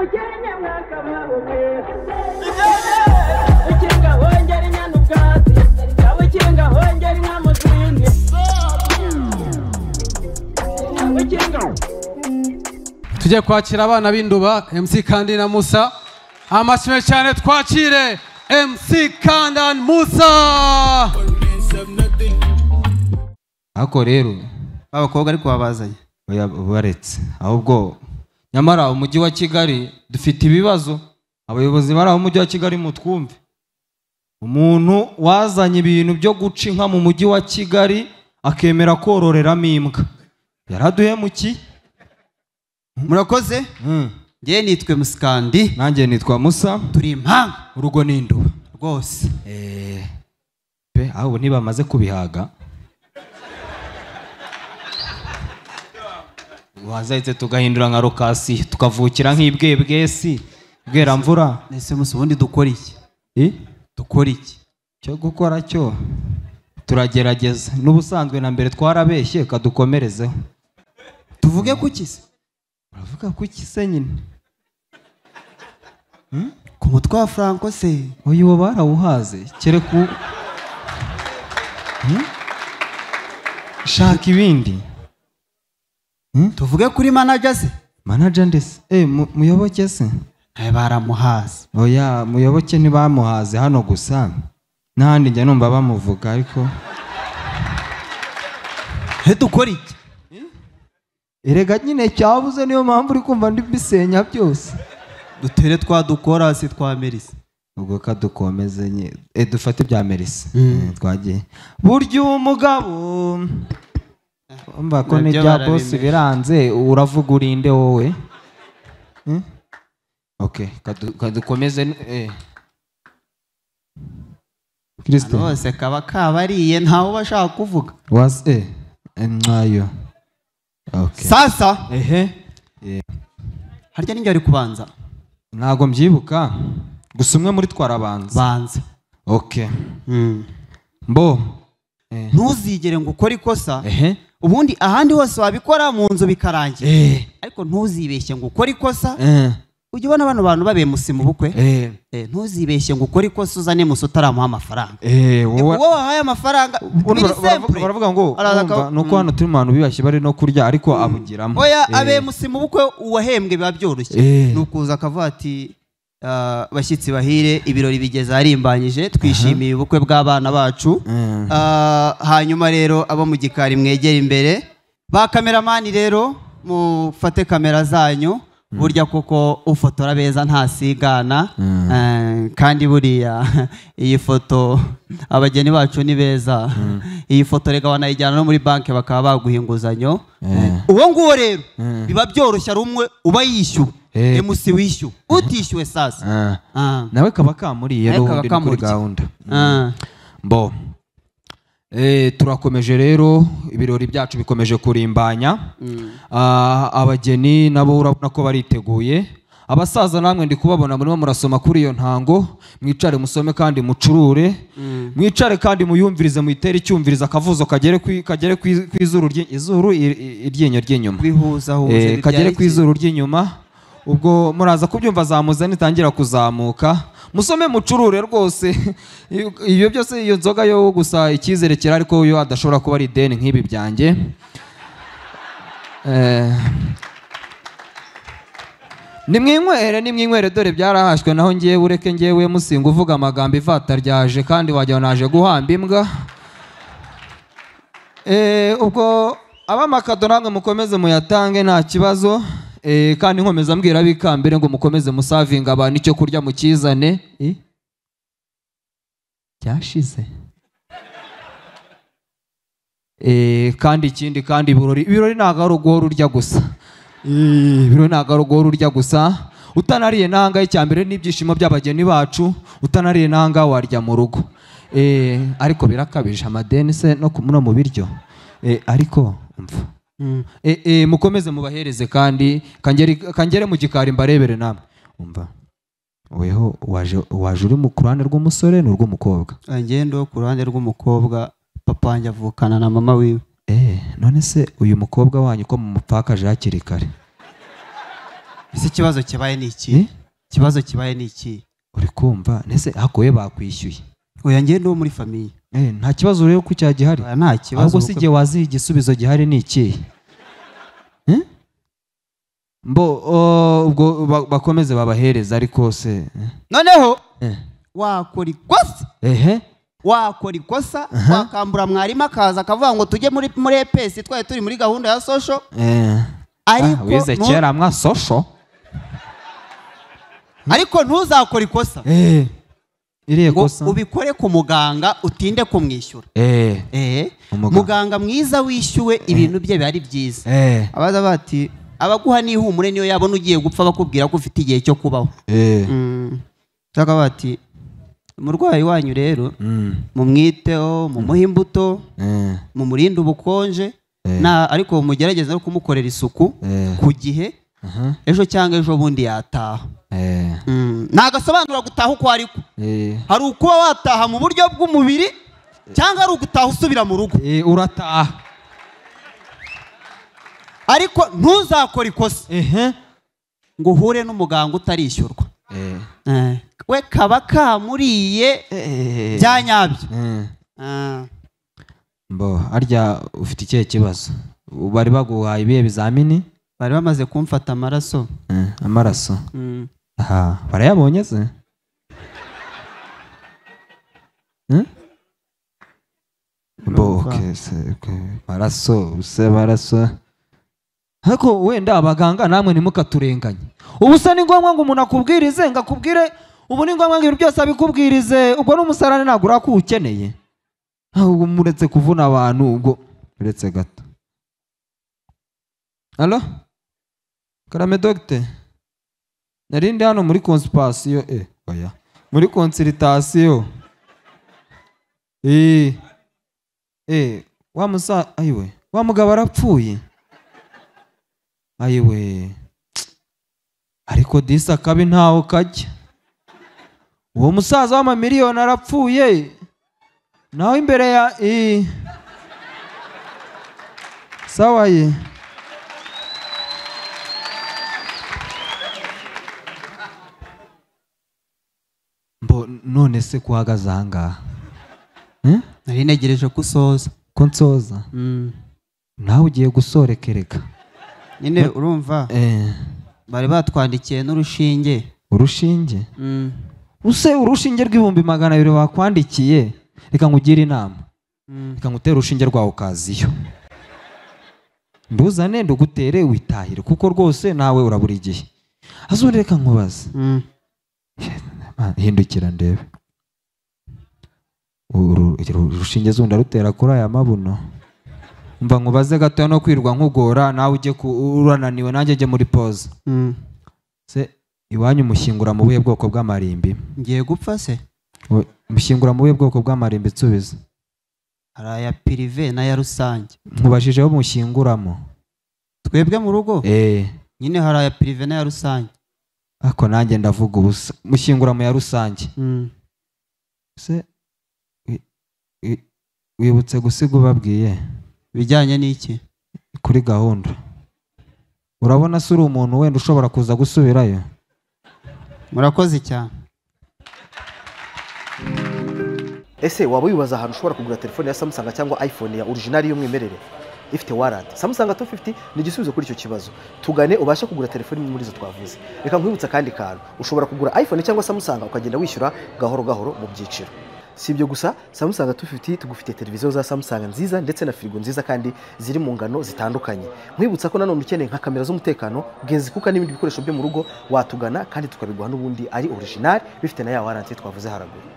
mukenya mwaka mwawe ukinga hongera inyana ubwatsi ukinga hongera inka mu zindi ukinga tujye kwakira abana b'induba MC Kandi na Musa amashimwe cyane twakire MC Kandi na Musa ako rero abakobwa ariko babazanye oya baretse ahubwo nyamara umujyi wa Kigali dufite ibibazo abayobozi bari umujyi wa Kigali mutwumve umuntu wazanye ibintu byo guca inka mu mujyi wa Kigali akemera kororeramo imbwa yaraduhemuki murakoze ngiye nitwe Musikandi nanjye nitwa Musa turi impanga urugo n'induba rwose pe aho ntibamaze kubihaga wazahitse tugahindura nka rokasi tukavukira nk'ibwebwesi bwera mvura nese Musa ubundi dukora iki dukora iki cyo gukora cyo turagerageza n'ubusanzwe na mbere twarabeshye kadukomerezeho tuvuge kuki se uravuga kuki se nyine ku mutwe wa Franco se uyu wo barawuhaze kereka shaka ibindi tuvuge kuri manager se manager ndese muyoboke se baramuhaze oya muyoboke ntibamuhaze hano gusa n'ahandi njya numva bamuvuga ariko dukora iki erega nyine cyabuze niyo mpamvu uri kumva ndi bisenya byose dutere twadukora si twa Merisi ubwo kadukomeze nye dufate bya Merisi twagiye burya umugabo umva ko n'ibya boss biranze uravuga urinde wowe okay kadukomeze Kristo bose kaba kabariye ntaho bashaka kuvuga was nkayo okay sasa harya ninjye ari kubanza ntago mbyibuka gusa umwe muri twarabanza okay mbo ntuzigere ngo ukore ikosa ubundi ahandi hose wabikora mu nzu bikarangira ariko ntuzibeshye ngo ukore ikosa ujye ubona bano bantu babemusi mu bukwe ntuzibeshye ngo ukore ikosa uzane Musa utaramuha amafaranga wowe wahaye amafaranga baravuga ngo nuko hano turi mu bantu bibashye bari no kurya ariko abugiramo oya abemusi mu bukwe uwahembwe biba byoroshye nukuza akavuga ati bashyitsi bahire ibirori bigeze harimbanyije twishimiye ubukwe bw'abana bacu hanyuma rero abo mu gikari mwegera imbere ba kameramani rero mufate kamera zanyu burya kuko ufotora beza ntasigana kandi buriya iyi foto abageni bacu ni beza iyi foto rega wanayijyana no muri banki bakaba baguha inguzanyo uwo nguwo rero biba byoroshye ari umwe uba yishyuwe MC wishyuwe utishyuwe sasa nawe kaba kamuriye n'ubundi kuri gahunda mbo turakomeje rero ibirori byacu bikomeje kurimbanya abageni nabo urabona ko bariteguye abasaza namwe ndi kubabona murimo murasoma kuri iyo ntango mwicare musome kandi mucurure mwicare kandi muyumvirize muyitere icyumviriza akavuzo kagere kw'izuru iryinyo ry'inyuma kagere kw'izuru ry'inyuma ubwo muraza kubyumva zamuza nitangira kuzamuka musome mucurure rwose iyo byose iyo nzoga yo gusa icyizere kira ariko yo adashobora kuba ari deni nk'ibi byanjye nimwinywere dore byarahashwe naho ngiye ureke ngewe musinga uvuga amagambo ivata ryaje kandi wajya naje guhamba imbwa ubwo abamakado namwe mukomeze muyatange nta kibazo kandi nkomeza mbwira bikambere ngo mukomeze musavinga abantu icyo kurya mukizane cyashize kandi ikindi kandi ibirori ntago ari uguhora urya gusa ibirori ntago ari uguhora urya gusa utanariye nanga icyambere n'ibyishimo by'abageni bacu utanariye nanga warya mu rugo ariko birakabije amadeni se no mu biryo ariko umva mukomeze mubahereze kandi kangere mu gikari mbarebere namwe umva weho waje uri mu kurande rw'umusore n'urw'umukobwa ngende wo ku ruhande rw'umukobwa papa wanjye avukana na mama wiwe none se uyu mukobwa wanyu ko mu mupfakaje hakiri kare ese ikibazo kibaye ni iki ikibazo kibaye ni iki uri kumva nese hakoye bakwishyuye oya ngiye ndo muri famiye nta kibazo rero ku cya gihari nta kibazo ahubwo si igihe wazi igisubizo gihari ni iki ubwo bakomeze babahereza ariko se noneho wakora ikosa wakora ikosa wakambura mwarimu akaza akavuga ngo tujye muri EPS twari turi muri gahunda ya social ariko wize kera mwa social ariko ntuzakora ikosa iriye kosa ubikore ku muganga utinde kumwishyura muganga mwiza wishyuwe ibintu bye bari byiza abaza bati abaguha n'ihumure niyo yabona ugiye gupfa bakubwira ko ufite igihe cyo kubaho cyangwa bati umurwayi wanyu rero mumwiteho mumuhe imbuto mumurinde ubukonje ariko mugerageze no kumukorera isuku ku gihe ejo cyangwa ejo bundi yataha ntagasobanura gutaha uko ariko hari ukuba wataha mu buryo bw'umubiri cyangwa ari ugutaha usubira mu rugo urataha ariko ntuzakore ikosa ngo uhure n'umuganga utarishyurwa we kaba kamuriye bya nyabyo harya ufite ikihe kibazo bari baguhaye ibihe bizamini bari bamaze kumfata amaraso amaraso barayabonye se maraso ariko wenda abaganga namwe ntimukaturenganye ubu se ni ngombwa ngo umuntu akubwirize ngo akubwire ubu ni ngombwa ngo ibintu byose abikubwirize ubwo n'umusarane ntabwo urakuwukeneye ahubwo muretse kuvuna abantu ubwo uretse gato alo karame dogite narindi hano muri konsipasiyo oya muri konsiritasiyo wa musa ayiwe wa mugabo arapfuye ayiwe ariko disa kabi ntaho kajya uwo musaza w'amamiliyoni arapfuye naho imbere ya sawa ye none se kuhagaze ahangaha nari negereje ko usoza ko nsoza nawe ugiye gusorekereka nyine urumva bari batwandikiye n'urushinge urushinge use urushinge rw'ibihumbi 200 bakwandikiye reka ngugire inama reka ngutere urushinge rwawe ukaziyo nduzane ndugutere witahire kuko rwose nawe urabura igihe azuri reka nkubaze hindukira ndebe urushinge zunda rutera kuri aya mabuno mva nkubaze gato no kwirwa nkugora nawe ujye urananiwe nanjye jye muri pause se iwanyu mushyingura mu buye bwoko bw'amarimbi ngiye gupfa se mushyingura mu buye bwoko bw'amarimbi tsubiza hari aya prive na ya rusange nkubajije aho mushyinguramo twebwe mu rugo nyine hari aya prive na ya rusange ako nanjye ndavuga ubusa mushyingura mu ya rusange se wibutse gusiga ubabwiye bijyanye n'iki kuri gahunda urabona se uri umuntu wenda ushobora kuza gusubirayo murakoze cyane ese waba wibaza ahantu ushobora kugura telefone ya Samsung cyangwa iPhone ya original y'umwimerere ifite warranty Samsung A250 ni igisubizo kuri icyo kibazo tugane ubasha kugura telefone muri zo twavuze reka nkwibutsa kandi kantu ushobora kugura iPhone cyangwa Samsung ukagenda wishyura gahoro gahoro mu byiciro si ibyo gusa Samsung A250 tugufite televiziyo za Samsung nziza ndetse na firigo nziza kandi ziri mu ngano zitandukanye nkwibutsa ko nanone ukeneye nka kamera z'umutekano genzi kuko n'ibindi bikoresho byo mu rugo watugana kandi tukabiguha n'ubundi ari original bifite na ya warranty twavuze haraguru